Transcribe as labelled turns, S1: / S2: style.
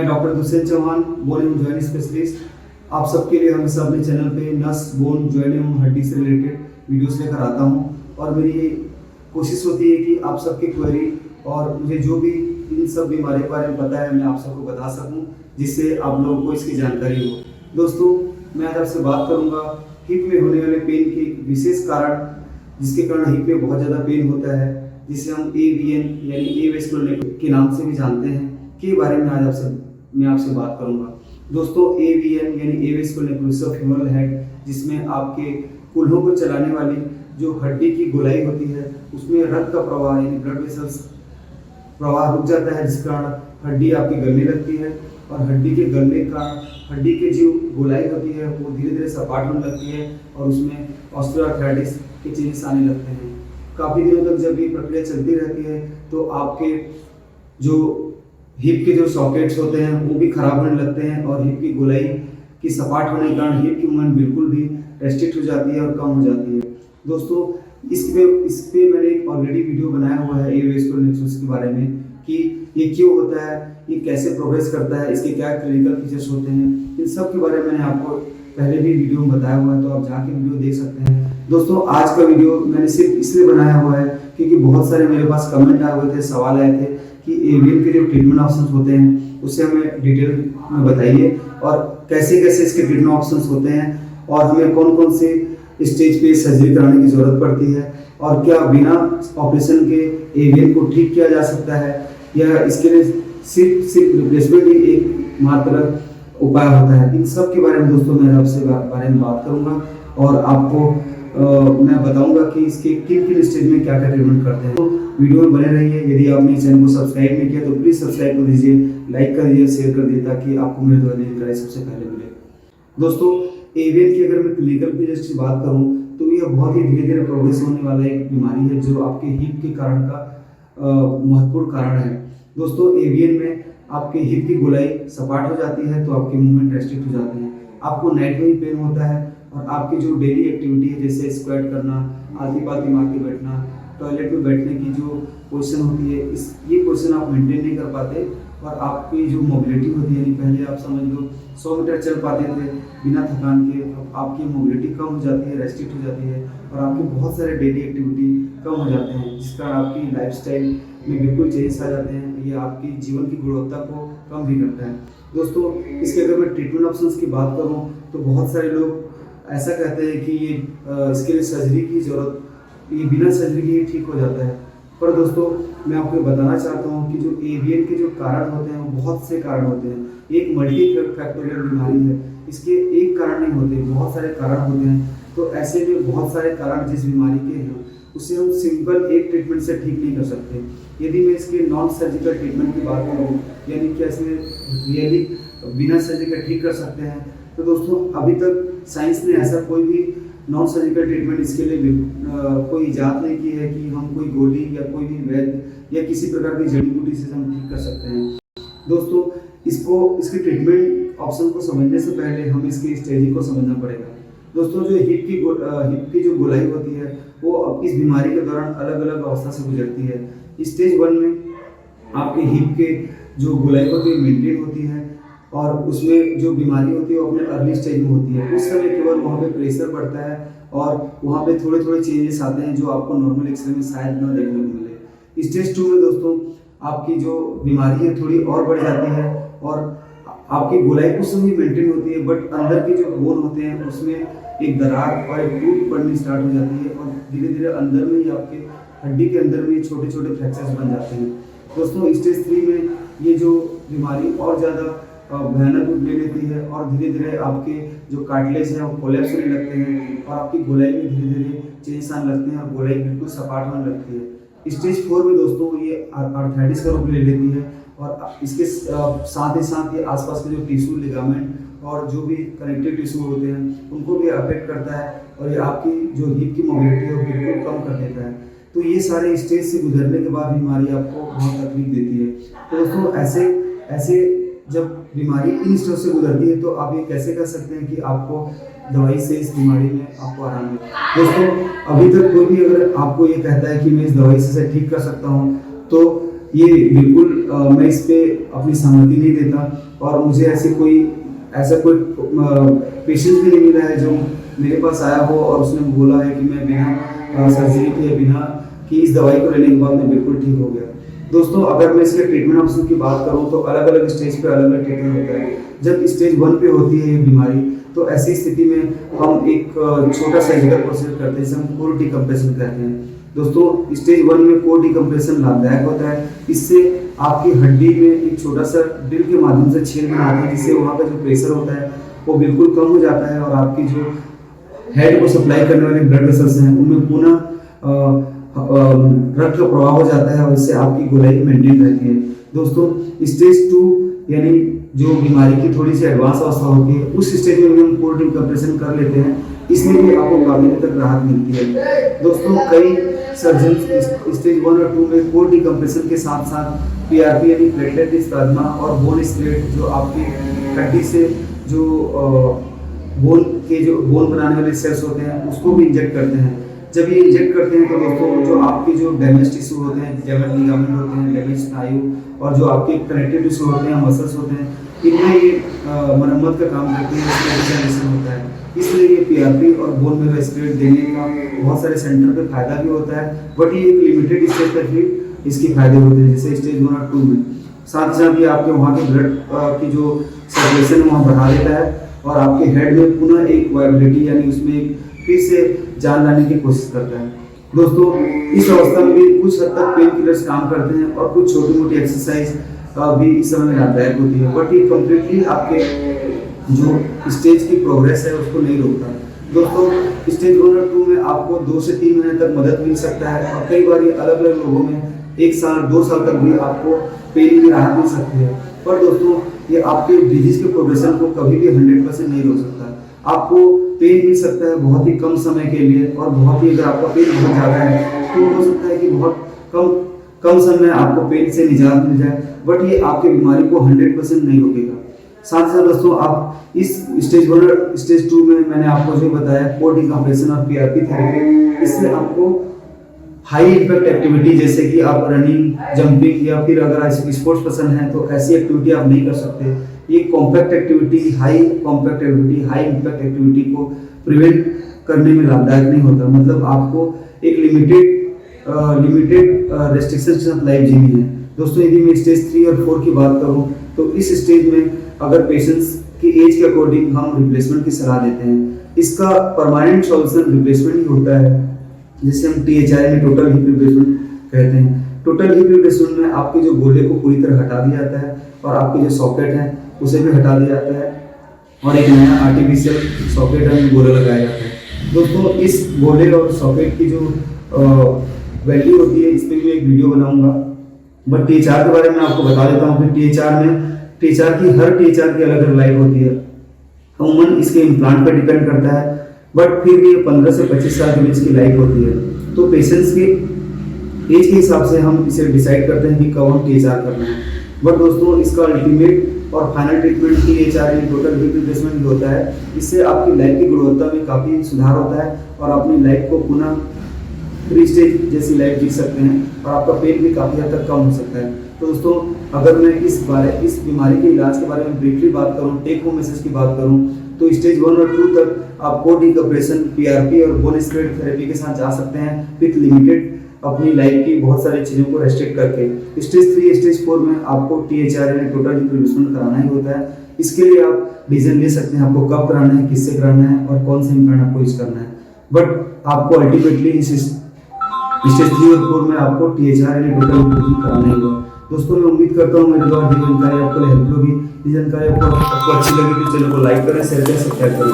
S1: Doctor Dushyant Chauhan, bone and joint specialist, आप सबके लिए हमेशा अपने चैनल पे नस, बोन, जॉइंट एवं हड्डी से रिलेटेड वीडियोस लेकर आता हूँ। और मेरी कोशिश होती है कि आप सबके क्वेरी और मुझे जो भी इन सब बीमारियों के बारे में पता है मैं आप सबको बता सकूं, जिससे आप लोगों को इसकी जानकारी हो। दोस्तों, मैं आज आपसे बात करूंगा हिप में होने वाले पेन के विशेष कारण, जिसके कारण हिप में बहुत ज़्यादा पेन होता है, जिसे हम AVN यानी एवेस्कुलर नेक के नाम से भी जानते हैं, के बारे में आज मैं आपसे बात करूंगा। दोस्तों, AVN यानी एवेस्कुलर नेक्रोसिस हेड, जिसमें आपके कूल्हों को चलाने वाली जो हड्डी की गोलाई होती है उसमें रक्त का प्रवाह यानी ब्लड वेसल्स प्रवाह रुक जाता है, जिस कारण हड्डी आपकी गलने लगती है और हड्डी के गलने का हड्डी के जो गोलाई होती है वो धीरे धीरे सपाट होने लगती है और उसमें ऑस्टियोआर्थराइटिस के चेंजेस आने लगते हैं। काफ़ी दिनों तक जब ये प्रक्रिया चलती रहती है तो आपके जो हिप के जो सॉकेट्स होते हैं वो भी खराब होने लगते हैं और हिप की गोलाई की सपाट होने के कारण हिप की मूवमेंट बिल्कुल भी रेस्ट्रिक्ट हो जाती है और कम हो जाती है। दोस्तों, इस पे मैंने एक ऑलरेडी वीडियो बनाया हुआ है एवेस्कुलर नेक्रोसिस के बारे में कि ये क्यों होता है, ये कैसे प्रोग्रेस करता है, इसके क्या क्लिनिकल फीचर्स होते हैं, इन सब के बारे में मैंने आपको पहले भी वीडियो में बताया हुआ है, तो आप जाके वीडियो देख सकते हैं। दोस्तों, आज का वीडियो मैंने सिर्फ इसलिए बनाया हुआ है क्योंकि बहुत सारे मेरे पास कमेंट आए हुए थे, सवाल आए थे कि AVN के जो ट्रीटमेंट ऑप्शंस होते हैं उससे हमें डिटेल में बताइए और कैसे कैसे इसके ट्रीटमेंट ऑप्शंस होते हैं और हमें कौन कौन से स्टेज पे सर्जरी कराने की जरूरत पड़ती है और क्या बिना ऑपरेशन के AVN को ठीक किया जा सकता है या इसके लिए सिर्फ रिप्लेसमेंट ही एक मात्र उपाय होता है। इन सब के बारे में दोस्तों मैं आपसे बारे में बात करूंगा और आपको मैं बताऊंगा कि इसके किन किन स्टेज में क्या क्या ट्रीटमेंट करते हैं। तो वीडियो में बने रहिए। यदि आपने चैनल को सब्सक्राइब नहीं किया तो प्लीज़ सब्सक्राइब कर दीजिए, लाइक कर दीजिए, शेयर कर दीजिए ताकि आपको मेरे द्वारा जानकारी सबसे पहले मिले। दोस्तों, AVN की अगर मैं क्लिनिकल फीचर्स की बात करूं तो यह बहुत ही धीरे धीरे प्रोग्रेस होने वाला एक बीमारी है जो आपके हिप के कारण का महत्वपूर्ण कारण है। दोस्तों, AVN में आपके हिप की गोलाई सपाट हो जाती है तो आपके मूवमेंट रेस्ट्रिक्ट हो जाते हैं, आपको नाइट में ही पेन होता है और आपकी जो डेली एक्टिविटी है जैसे स्क्वाट करना, आलती पालती मार के बैठना, टॉयलेट में बैठने की जो पोजीशन होती है ये पोजीशन आप मेंटेन नहीं कर पाते और आपकी जो मोबिलिटी होती है, यानी पहले आप समझ लो 100 मीटर चल पाते थे बिना थकान के, अब आपकी मोबिलिटी कम हो जाती है, रेस्ट्रिक्ट हो जाती है और आपके बहुत सारे डेली एक्टिविटी कम हो जाते हैं, जिस कारण आपकी लाइफस्टाइल में बिल्कुल चेंज आ जाते हैं। ये आपकी जीवन की गुणवत्ता को कम भी करता है। दोस्तों, इसके अगर मैं ट्रीटमेंट ऑप्शंस की बात करूँ तो बहुत सारे लोग ऐसा कहते हैं कि ये इसके लिए सर्जरी की जरूरत, ये बिना सर्जरी के ही ठीक हो जाता है। पर दोस्तों, मैं आपको बताना चाहता हूँ कि जो AVN के जो कारण होते हैं वो बहुत से कारण होते हैं। एक मल्टी फैक्टोरियल बीमारी है, इसके एक कारण नहीं होते, बहुत सारे कारण होते हैं। तो ऐसे में बहुत सारे कारण जिस बीमारी के हैं उसे हम सिंपल एक ट्रीटमेंट से ठीक नहीं कर सकते। यदि मैं इसके नॉन सर्जिकल ट्रीटमेंट की बात करूँ यानी क्या इसमें रियली बिना सर्जरी का ठीक कर सकते हैं, तो दोस्तों अभी तक साइंस ने ऐसा कोई भी नॉन सर्जिकल ट्रीटमेंट इसके लिए कोई इजाद नहीं की है कि हम कोई गोली या कोई भी वैद्य या किसी प्रकार की जड़ी बूटी से हम ठीक कर सकते हैं। दोस्तों, इसके ट्रीटमेंट ऑप्शन को समझने से पहले हमें इसकी स्टेज को समझना पड़ेगा। दोस्तों, जो हिप की जो गोलाई होती है वो इस बीमारी के दौरान अलग अलग अवस्था से गुजरती है। स्टेज 1 में आपके हिप के जो गोलाई होती है मेंटेन होती है और उसमें जो बीमारी होती है वो अपने अर्ली स्टेज में होती है। उस समय केवल वहाँ पे प्रेशर बढ़ता है और वहाँ पे थोड़े थोड़े चेंजेस आते हैं जो आपको नॉर्मल एक्सरे में शायद न देखने को मिले। स्टेज 2 में दोस्तों आपकी जो बीमारी है थोड़ी और बढ़ जाती है और आपकी गोलाई उस समय मेंटेन होती है, बट अंदर के जो बोन होते हैं उसमें एक दरार और एक टूट पड़नी स्टार्ट हो जाती है और धीरे धीरे अंदर में ही आपके हड्डी के अंदर में छोटे छोटे फ्रैक्चर्स बन जाते हैं। दोस्तों, स्टेज 3 में ये जो बीमारी और ज़्यादा भयानक रूप ले लेती है और धीरे धीरे आपके जो कार्टिलेज है वो कोलैप्स होने लगते हैं और आपकी गोलाई में धीरे धीरे चेंजेस आने लगते हैं और गोलाई बिल्कुल सपाट होने लगती है। स्टेज 4 में दोस्तों ये आर्थराइटिस का रूप ले लेती है और इसके साथ ही साथ ये आसपास के जो टिश्यू, लिगामेंट और जो भी कनेक्टिव टिश्यू होते हैं उनको भी अफेक्ट करता है और ये आपकी जो हिप की मोबिलिटी है वो बिल्कुल कम कर देता है। तो ये सारे स्टेज से गुजरने के बाद बीमारी आपको बहुत तकलीफ देती है। तो दोस्तों, ऐसे जब बीमारी इन स्टेज से गुजरती है तो आप ये कैसे कर सकते हैं कि आपको दवाई से इस बीमारी में आपको आराम मिले। दोस्तों, अभी तक कोई भी अगर आपको ये कहता है कि मैं इस दवाई से ठीक कर सकता हूँ तो ये बिल्कुल मैं इस पे अपनी सहमति नहीं देता, और मुझे ऐसा कोई पेशेंट भी नहीं मिला है जो मेरे पास आया हो और उसने बोला है कि मैं बिना सर्जरी के, बिना कि इस दवाई को लेने के बाद मैं बिल्कुल ठीक हो गया। दोस्तों, अगर मैं इसके ट्रीटमेंट ऑप्शन की बात करूं तो अलग अलग स्टेज पे अलग अलग ट्रीटमेंट होता है। जब स्टेज 1 पे होती है ये बीमारी, तो ऐसी स्थिति में हम एक छोटा सर्जिकल प्रोसीजर करते हैं जिसे हम कोर डिकम्प्रेशन कहते हैं। दोस्तों, स्टेज 1 में कोर डिकम्प्रेशन लाभदायक होता है। इससे आपकी हड्डी में एक छोटा सा ड्रिल के माध्यम से छेद बनाते हैं, जिससे वहाँ का जो प्रेशर होता है वो बिल्कुल कम हो जाता है और आपकी जो हेड को सप्लाई करने वाले ब्लड वेसल्स हैं उनमें पुनः रक्त का प्रवाह हो जाता है और इससे आपकी गोलाई मेंटेन रहती है। दोस्तों, स्टेज 2 यानी जो बीमारी की थोड़ी सी एडवांस अवस्था होती है, उस स्टेज में भी हम कोर डिकम्प्रेशन कर लेते हैं। इसमें भी आपको काफी हद तक राहत मिलती है। दोस्तों, कई सर्जन स्टेज 1 और 2 में कोर डिकम्प्रेशन के साथ साथ पीआरपी यानी प्लेटलेट प्लाज्मा और बोन स्प्रेड जो आपकी हड्डी से जो बोन बनाने वाले सेल्स होते हैं उसको भी इंजेक्ट करते हैं। जब ये इंजेक्ट करते हैं तो दोस्तों जो आपके जो डैमेज टिश्यू होते हैं, डैमेज लिगामेंट होते हैं, डैमेज स्नायु और जो आपके कनेक्टिव टिश्यू होते हैं, मसल्स होते हैं, इनमें ये मरम्मत का काम करते हैं, रिजनरेशन होता है। इसलिए ये पीआरपी और बोन मैरो स्प्रेड देने का बहुत सारे सेंटर पे फायदा भी होता है, बट ये एक लिमिटेड स्टेज तक ही इसके फायदे होते हैं, जैसे स्टेज 1 और 2 में। साथ ही साथ ये आपके वहाँ के ब्लड की जो सर्कुलेशन वहाँ बढ़ा देता है और आपके हेड में पुनः एक वाइबिलिटी यानी उसमें एक फिर से जान लाने की कोशिश करता है। दोस्तों, इस अवस्था में भी कुछ हद तक पेन किलर्स काम करते हैं और कुछ छोटी मोटी एक्सरसाइज भी इस समय में लाभदायक होती है, बट ये कम्प्लीटली आपके जो स्टेज की प्रोग्रेस है उसको नहीं रोकता। दोस्तों, स्टेज 1 और 2 में आपको 2 से 3 महीने तक मदद मिल सकता है और कई बार ये अलग अलग लोगों में 1 साल 2 साल तक भी आपको पेन की राहत मिल सकती है। पर दोस्तों, ये आपके डिजीज के प्रोग्रेशन को कभी भी 100% नहीं रोक सकता। आपको पेन मिल सकता है बहुत ही कम समय के लिए और बहुत ही, अगर आपका पेन बहुत ज़्यादा है तो हो सकता है कि बहुत कम समय में आपको पेन से निजात मिल जाए, बट ये आपकी बीमारी को 100% नहीं रोकेगा। साथ ही साथ दोस्तों, आप इस स्टेज 1 और स्टेज 2 में मैंने आपको जो बताया कोर डिकम्प्रेशन और पीआरपी थेरेपी, इससे आपको हाई इम्पैक्ट एक्टिविटी जैसे कि आप रनिंग, जंपिंग या फिर अगर ऐसे स्पोर्ट्स पसंद है तो ऐसी एक्टिविटी आप नहीं कर सकते। ये compact activity, high impact activity को प्रिवेंट करने में लाभदायक नहीं होता। मतलब आपको एक लिमिटेड रेस्ट्रिक्शन के साथ लाइफ जीनी है। दोस्तों, यदि मैं स्टेज 3 और 4 की बात करूं तो इस स्टेज में अगर पेशेंट्स की एज के अकॉर्डिंग हम रिप्लेसमेंट की सलाह देते हैं। इसका परमानेंट सॉल्यूशन रिप्लेसमेंट ही होता है, जिसे हम THI में टोटल हिप रिप्लेसमेंट कहते हैं। टोटल हिप रिप्लेसमेंट में आपके जो गोले को पूरी तरह हटा दिया जाता है और आपके जो सॉकेट है उसे भी हटा दिया जाता है और एक नया आर्टिफिशियल सॉकेट में गोला लगाया जाता है। दोस्तों, इस गोले और सॉकेट की जो वैल्यू होती है इस पर भी एक वीडियो बनाऊंगा, बट THR के बारे में आपको बता देता हूँ कि THR की हर THR की अलग अलग लाइफ होती है। अमूमन इसके इम्प्लांट पर डिपेंड करता है, बट फिर भी 15 से 25 साल के बीच की लाइफ होती है। तो पेशेंट्स के एज के हिसाब से हम इसे डिसाइड करते हैं कि कब हम THR करना है। बट दोस्तों, इसका अल्टीमेट और final treatment THR total hip replacement होता है। इससे आपकी लाइफ की गुणवत्ता में काफ़ी सुधार होता है और अपनी लाइफ को पुनः प्री स्टेज जैसी लाइफ जी सकते हैं और आपका पेन भी काफ़ी हद तक कम हो सकता है। तो दोस्तों, अगर मैं इस बीमारी के इलाज के बारे में ब्रीफली बात करूं, टेक होम मैसेज की बात करूं, तो स्टेज 1 और 2 तक आप कोर डिकम्प्रेशन, पीआरपी और बोन स्प्रेड थेरेपी के साथ जा सकते हैं विथ लिमिटेड अपनी लाइफ की बहुत सारी चीज़ों को रेस्ट्रिक्ट करके। स्टेज 3, स्टेज 4 में आपको THR यानी टोटल हिप रिप्लेसमेंट कराना ही होता है। इसके लिए आप डिसीजन ले सकते हैं आपको कब कराना है, किससे कराना है और कौन सा इम्प्लांट आपको यूज करना है। बट आपको अल्टीमेटली इस स्टेज 3 और 4 में आपको THR यानी टोटल हिप रिप्लेसमेंट कराना ही होगा। दोस्तों, मैं उम्मीद करता हूँ मेरे द्वारा दी जानकारी आपको हेल्प होगी। ये जानकारी आपको अच्छी लगी तो चैनल को लाइक करें, शेयर करें, सब्सक्राइब करें।